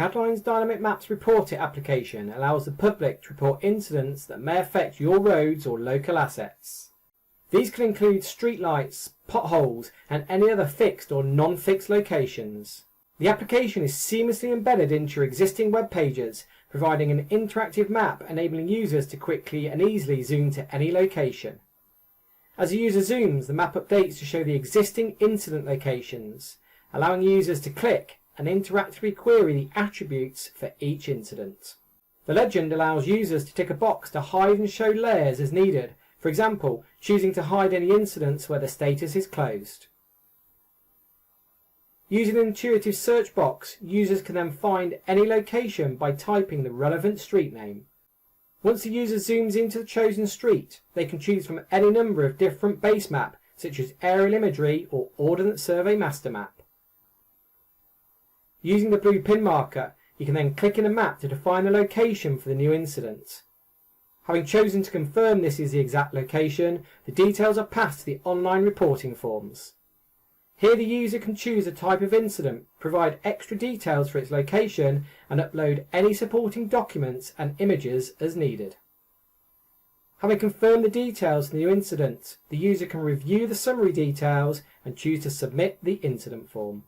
Cadline's DynamicMaps ReportIt application allows the public to report incidents that may affect your roads or local assets. These can include streetlights, potholes, and any other fixed or non-fixed locations. The application is seamlessly embedded into your existing web pages, providing an interactive map enabling users to quickly and easily zoom to any location. As the user zooms, the map updates to show the existing incident locations, allowing users to click and interactively query the attributes for each incident. The legend allows users to tick a box to hide and show layers as needed, for example, choosing to hide any incidents where the status is closed. Using an intuitive search box, users can then find any location by typing the relevant street name. Once the user zooms into the chosen street, they can choose from any number of different base map, such as aerial imagery or Ordnance Survey master map. Using the blue pin marker, you can then click in a map to define the location for the new incident. Having chosen to confirm this is the exact location, the details are passed to the online reporting forms. Here the user can choose a type of incident, provide extra details for its location, and upload any supporting documents and images as needed. Having confirmed the details for the new incident, the user can review the summary details and choose to submit the incident form.